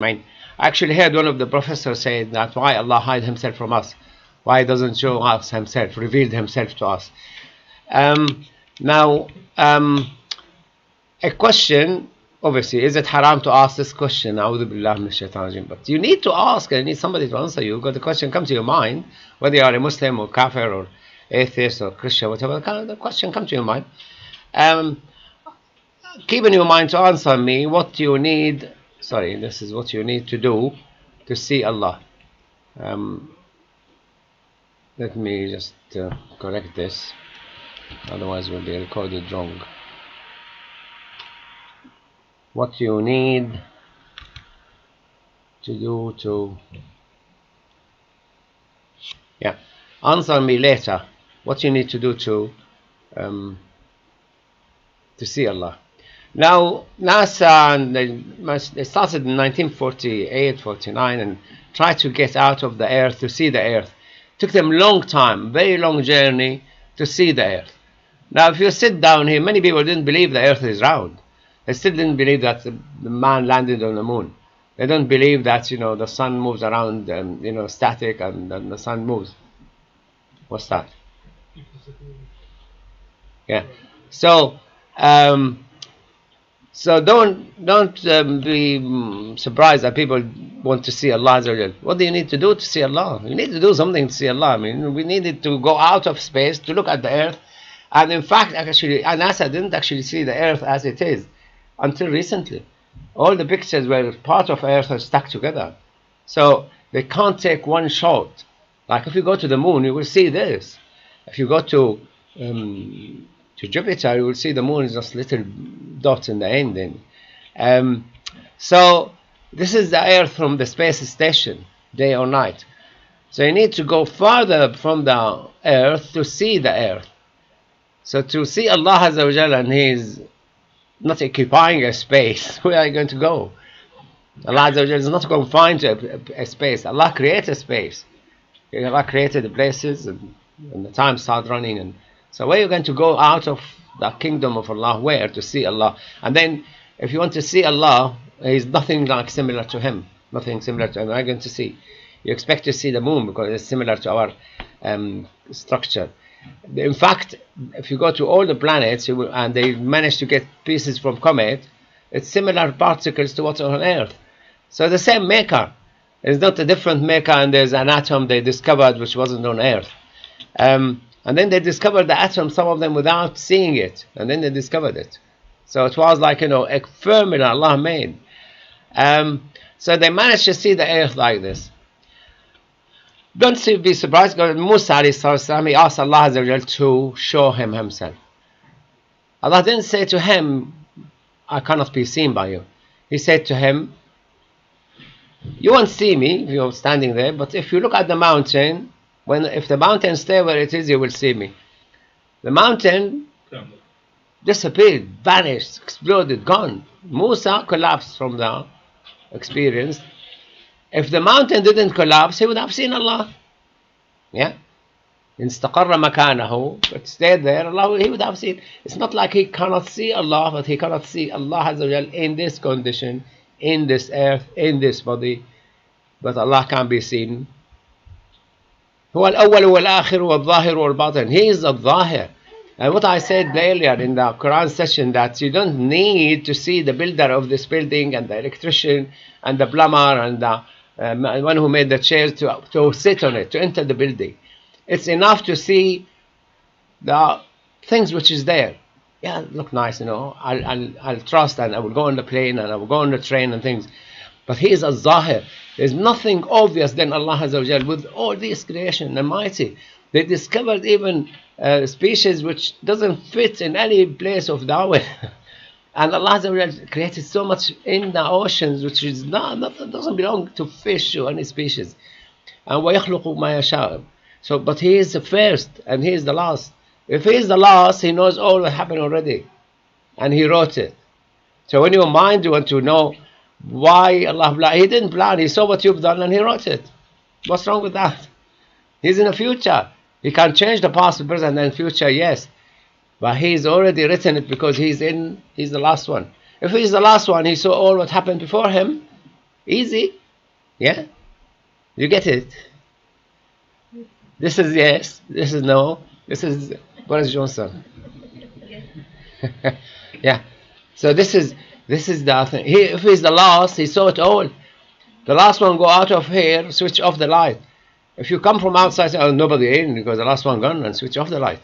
I mean, I actually heard one of the professors say that why Allah hide himself from us, why he doesn't show us himself, revealed himself to us. Now, a question, obviously, is it haram to ask this question? A'udhu billah min shaitan rajim. But you need to ask, and you need somebody to answer you, because the question comes to your mind, whether you are a Muslim or kafir or atheist or Christian, whatever, the question comes to your mind. Keep in your mind to answer me what you need. Sorry, this is what you need to do to see Allah. Let me just correct this, otherwise it will be recorded wrong. What you need to do to, answer me later. What you need to do to see Allah. Now, NASA, and they started in 1948, 49, and tried to get out of the earth to see the earth. Took them a long time, very long journey to see the earth. Now, if you sit down here, many people didn't believe the earth is round. They still didn't believe that the man landed on the moon. They don't believe that, the sun moves around, static, and the sun moves. What's that? Yeah. So, don't be surprised that people want to see Allah. What do you need to do to see Allah? You need to do something to see Allah. I mean, we needed to go out of space to look at the earth. And in fact, actually, NASA didn't actually see the earth as it is until recently. All the pictures where part of earth are stuck together. So they can't take one shot. Like if you go to the moon, you will see this. If you go to Jupiter, you will see the moon is just little dots in the end. So this is the earth from the space station, day or night. So you need to go farther from the earth to see the earth. So to see Allah Azza wa Jalla, and He is not occupying a space, where are you going to go? Allah Azza wa Jalla is not confined to a space. Allah created a space. Allah created the places, and the time started running. And so where are you going to go out of the kingdom of Allah? Where to see Allah? And then if you want to see Allah, there is nothing like similar to Him. Nothing similar to Him. Where are you going to see? You expect to see the moon because it's similar to our structure. In fact, if you go to all the planets and they manage to get pieces from comet, it's similar particles to what's on Earth. So the same maker. It's not a different maker, and there's an atom they discovered which wasn't on Earth. And then they discovered the atom, some of them without seeing it, and then they discovered it. So it was like, a formula Allah made. So they managed to see the earth like this. Don't be surprised, because Musa he asked Allah Azza wa Jal to show him himself. Allah didn't say to him, I cannot be seen by you. He said to him, you won't see me if you're standing there, but if you look at the mountain, if the mountain stay where it is, you will see me. The mountain disappeared, vanished, exploded, gone. Musa collapsed from the experience. If the mountain didn't collapse, he would have seen Allah. Yeah? Instaqarra makanahu, but stayed there, Allah, he would have seen. It's not like he cannot see Allah, but he cannot see Allah Azza wa Jal in this condition, in this earth, in this body. But Allah can be seen. هو الأول والآخر والظاهر والباطن. He is the Zahir. And what I said earlier in the Quran session, that you don't need to see the builder of this building and the electrician and the plumber and the one who made the chairs to sit on it, to enter the building. It's enough to see the things which is there. Yeah, look nice, I'll trust, and I will go on the plane and I will go on the train and things. But He is a Zahir. There's nothing obvious than Allah Azza wa Jal. With all this creation and mighty, they discovered even species which doesn't fit in any place of dawah. And Allah Azza wa Jal created so much in the oceans which is doesn't belong to fish or any species. And وَيَخْلُقُ مَا يَشَاءُ. So, but He is the first and He is the last. If He is the last, He knows all that happened already, and He wrote it. So when your mind, you want to know why Allah He didn't plan. He saw what you've done and He wrote it. What's wrong with that? He's in the future. He can change the past, the present, and future, yes. But He's already written it because He's the last one. If He's the last one, He saw all what happened before Him. Easy. Yeah? You get it? This is yes, this is no, this is Boris Johnson. Yeah. So this is the thing. If he's the last, he saw it all. The last one go out of here, switch off the light. If you come from outside, say, oh, nobody in, because the last one gone, and switch off the light.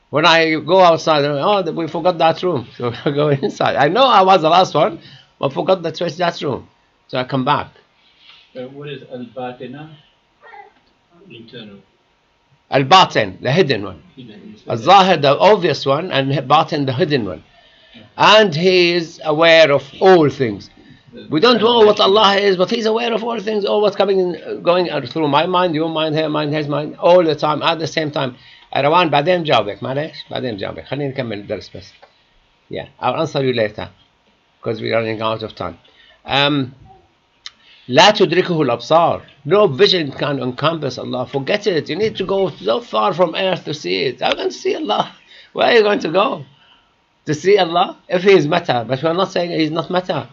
When I go outside, oh, we forgot that room, so I go inside. I know I was the last one, but forgot to switch that room, so I come back. What is al-batina? Internal. Al-batin, the hidden one. Al-zahir, the obvious one, and batin, the hidden one. And he is aware of all things. We don't know what Allah is, but He's aware of all things, all what's going through my mind, your mind, her mind, his mind, all the time, at the same time. روان بعدين جاوبك معلش بعدين جاوبك خلينا نكمل الدرس بس. Yeah, I'll answer you later because we're running out of time. لا تدركه الأبصار. No vision can encompass Allah. Forget it. You need to go so far from earth to see it. I'm going to see Allah. Where are you going to go? To see Allah? If He is Mata. But we're not saying He's not Mata.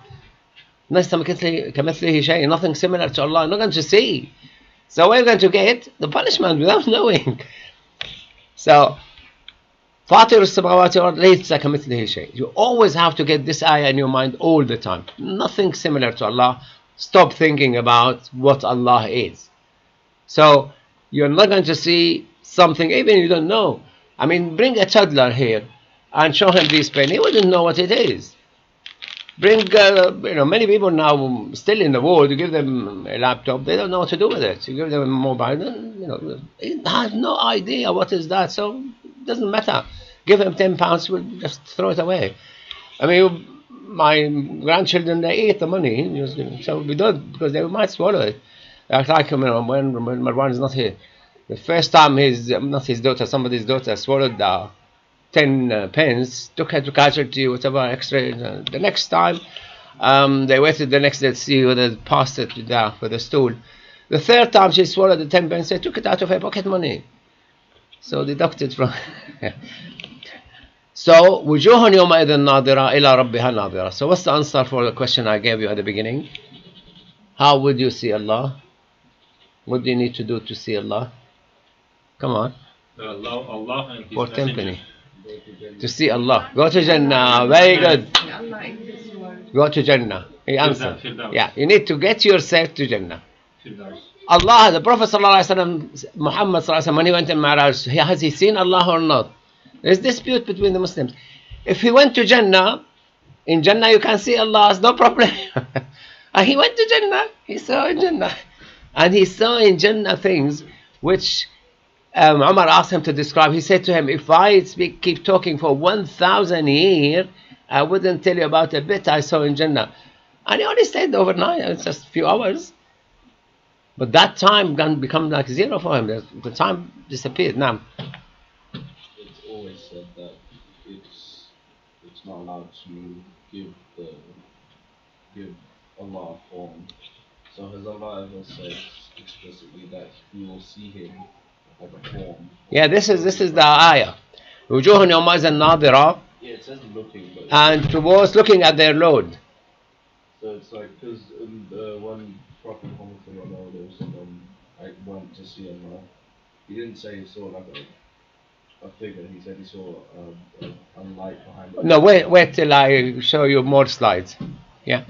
كمثله شيء. Nothing similar to Allah. You're not going to see. So where are you going to get the punishment without knowing? So فاطر السماوات والأرض ليس كمثله شيء. You always have to get this ayah in your mind all the time. Nothing similar to Allah. Stop thinking about what Allah is. So you're not going to see something even you don't know. I mean, bring a toddler here and show him this pen. He wouldn't know what it is. Bring, many people now still in the world, you give them a laptop, they don't know what to do with it. You give them a mobile, they have no idea what is that. So it doesn't matter. Give them £10, we'll just throw it away. I mean, my grandchildren, they eat the money, so we don't, because they might swallow it. Like when Marwan is not here. The first time somebody's daughter swallowed 10 pence, took her to casualty, whatever, X-ray. The next time, they waited the next day to see whether they passed it with the stool. The third time she swallowed the 10 pence, they took it out of her pocket money. So deducted from... So, وجوه يومئذ ناظرة إلى ربها ناظرة. So what's the answer for the question I gave you at the beginning? How would you see Allah? What do you need to do to see Allah? Come on. Allah and His For messenger. Timpani. To see Allah. Go to Jannah. Very good. Go to Jannah. He answered. Yeah, you need to get yourself to Jannah. Allah, the Prophet ﷺ, Muhammad ﷺ, when he went in Mi'raj, has he seen Allah or not? There's dispute between the Muslims. If he went to Jannah, in Jannah you can see Allah, it's no problem. And he went to Jannah, he saw in Jannah. And he saw in Jannah things which Umar asked him to describe. He said to him, if I keep talking for 1,000 years, I wouldn't tell you about a bit I saw in Jannah. And he only stayed overnight, it's just a few hours. But that time can become like zero for him. The time disappeared now. It's always said that it's not allowed to give Allah a form. So has Allah ever said explicitly that you will see Him like a form? Yeah, this is the ayah. وجوه يومئذ ناظرة. Yeah, it says looking, but and towards looking at their Lord. So it's like, because when Prophet Muhammad I went to see Allah, he didn't say he saw like a figure. He said he saw a light behind him. No, wait till I show you more slides. Yeah.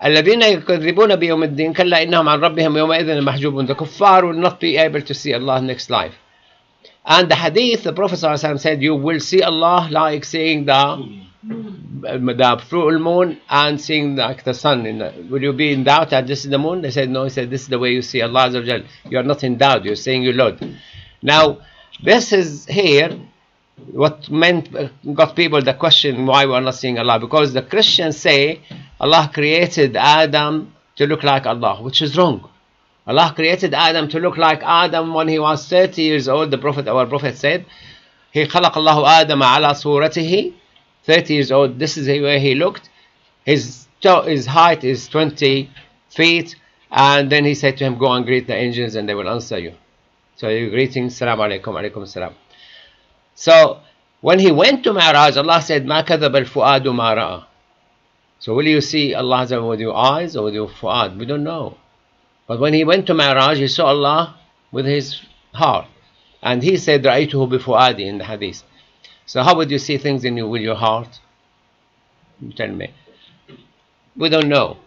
الذين يكذبون بيوم الدين كلا إنهم عن ربهم يومئذ محجوبون. The kuffar will not be able to see Allah next life. And the hadith, the Prophet ﷺ said, you will see Allah like seeing the full moon and seeing like the sun. Will you be in doubt that this is the moon? They said no. He said this is the way you see Allah Azza wa Jal. You are not in doubt. You're seeing your Lord. Now this is here what got people the question why we are not seeing Allah, because the Christians say Allah created Adam to look like Allah, which is wrong. Allah created Adam to look like Adam when he was 30 years old. Our Prophet said, He خلق الله آدم على صورته. 30 years old, this is the way he looked. His height is 20 feet. And then he said to him, go and greet the angels and they will answer you. So you're greeting, Assalamu alaikum, alaikum assalam. So when he went to Mi'raj, Allah said, ما كذب الفؤاد ما رأى. So will you see Allah with your eyes or with your fu'ad? We don't know. But when he went to Mi'raj, he saw Allah with his heart. And he said, رَأَيْتُهُ بِفُؤَادِي in the hadith. So how would you see things with your heart? Tell me. We don't know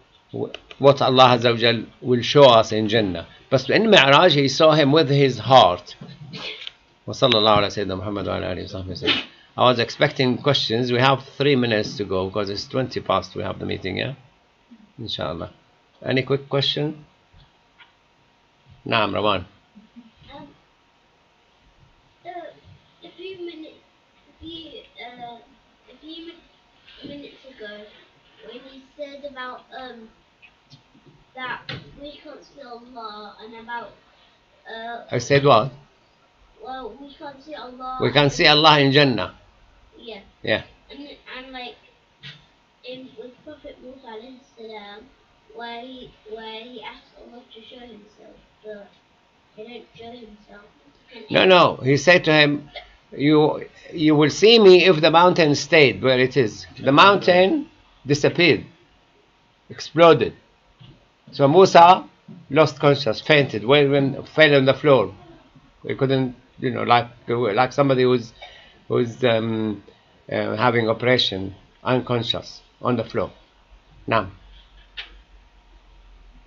what Allah Azza wa Jal will show us in Jannah. But in Mi'raj, he saw him with his heart. وصلى الله على سيدنا محمد وعلى آله وصحبه وسلم. I was expecting questions. We have 3 minutes to go because it's 20 past. We have the meeting, yeah? Inshallah. Any quick question? Naam, Rawan. A few minutes ago, when you said about that we can't see Allah and about I said what? well, we can't see Allah. We can see Allah in Jannah. Yeah. Yeah. And like with Prophet Musa alayhi salam, where he asked Allah to show himself, but he didn't show himself. No. He said to him, you will see me if the mountain stayed where it is. The mountain disappeared, exploded. So Musa lost consciousness, fainted, fell on the floor. He couldn't, like somebody who's having operation, unconscious, on the floor. Now.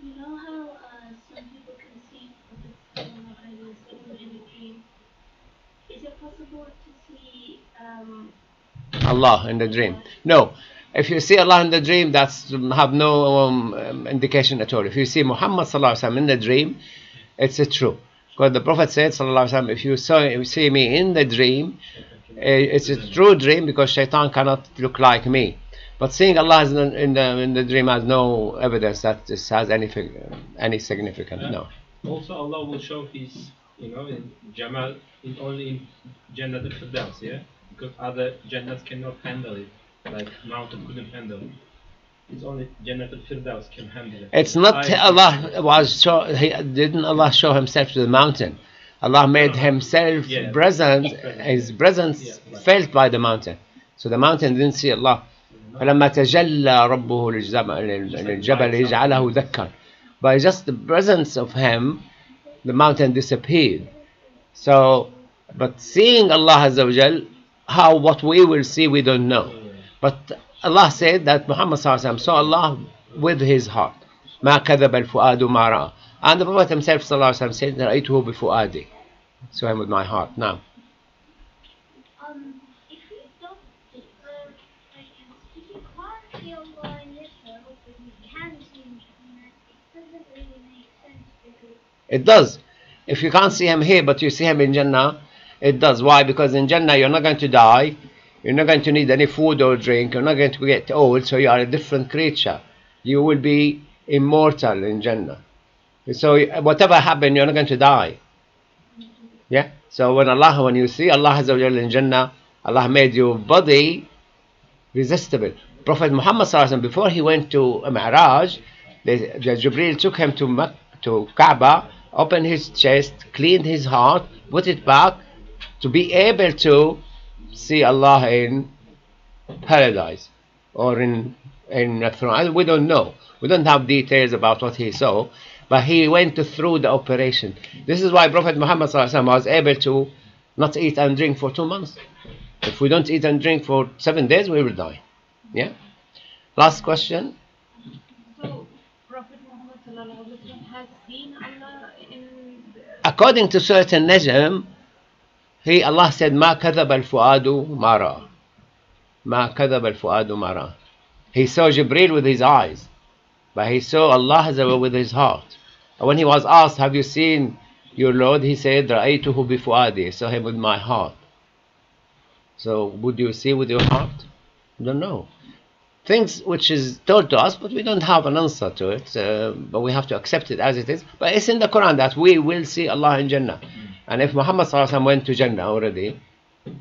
You know how some people can see in a dream? Is it possible to see Allah in the dream? No. If you see Allah in the dream, that's have no indication at all. If you see Muhammad sallallahu alaihi wasallam in the dream, it's true. Because the Prophet said sallallahu alaihi wasallam, if you see me in the dream, it's a true dream because shaitan cannot look like me. But seeing Allah in the dream has no evidence that this has any significance. No. Also, Allah will show His, in Jamal, only in Jannat al-Firdaus, yeah? Because other Jannats cannot handle it, like mountain couldn't handle it. It's only Jannat al-Firdaus can handle it. It's not didn't Allah show Himself to the mountain? Allah made Himself present, His presence felt by the mountain. So the mountain didn't see Allah. فلما تجلى ربه للجبل يجعله دكا. By just the presence of Him, the mountain disappeared. So, but seeing Allah Azza wa Jal, what we will see, we don't know. But Allah said that Muhammad sallallahu alaihi wasallam saw Allah with his heart. ما كذب الفؤاد ما رأى. And the Prophet himself sallallahu alaihi wasallam said, رأيته بفؤادي. Saw him with my heart. Now. If you don't, if you can't see Allah in this world, but you can see Him, it doesn't really make sense because. It does. If you can't see Him here, but you see Him in Jannah, it does. Why? Because in Jannah you're not going to die. You're not going to need any food or drink. You're not going to get old. So you are a different creature. You will be immortal in Jannah. So whatever happens, you're not going to die. Yeah. So when you see Allah Azza wa Jalla in Jannah, Allah made your body resistible. Prophet Muhammad sallallahu alaihi wasallam, before he went to Mi'raj, Jibreel took him to Kaaba, opened his chest, cleaned his heart, put it back, to be able to see Allah in paradise or in a throne. We don't know. We don't have details about what he saw, but he went through the operation. This is why Prophet Muhammad was able to not eat and drink for 2 months. If we don't eat and drink for 7 days, we will die. Yeah. Last question. So Prophet Muhammad has seen Allah in according to Surah An-Najm, Allah said, ما كذب الفؤاد ما رأى. ما كذب الفؤاد ما رأى. He saw Jibreel with his eyes, but he saw Allah with his heart. And when he was asked, have you seen your Lord? He said, رأيته بفؤادي. I saw him with my heart. So would you see with your heart? I don't know. Things which is told to us, but we don't have an answer to it. But we have to accept it as it is. But it's in the Quran that we will see Allah in Jannah. And if Muhammad went to Jannah already,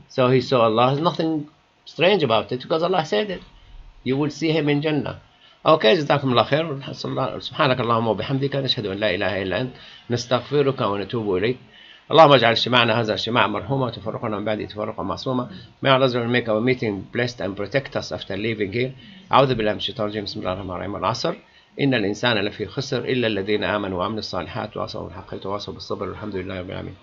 so he saw Allah, there's nothing strange about it because Allah said it. You will see him in Jannah. Okay, جزاكم الله خير. سبحانك اللهم وبحمدك نشهد أن لا إله إلا أنت نستغفرك ونتوب إليك اللهم اجعل اجتماعنا هذا اجتماعا مرحوما وتفرقنا من بعده تفرقا معصوما. May Allah make our meeting blessed and protect us after leaving here. أعوذ بالله من الشيطان الرجيم. بسم الله الرحمن الرحيم. العصر إن الإنسان لفي خسر إلا الذين آمنوا وعملوا الصالحات وتواصوا بالحق وتواصوا بالصبر والحمد لله رب العالمين.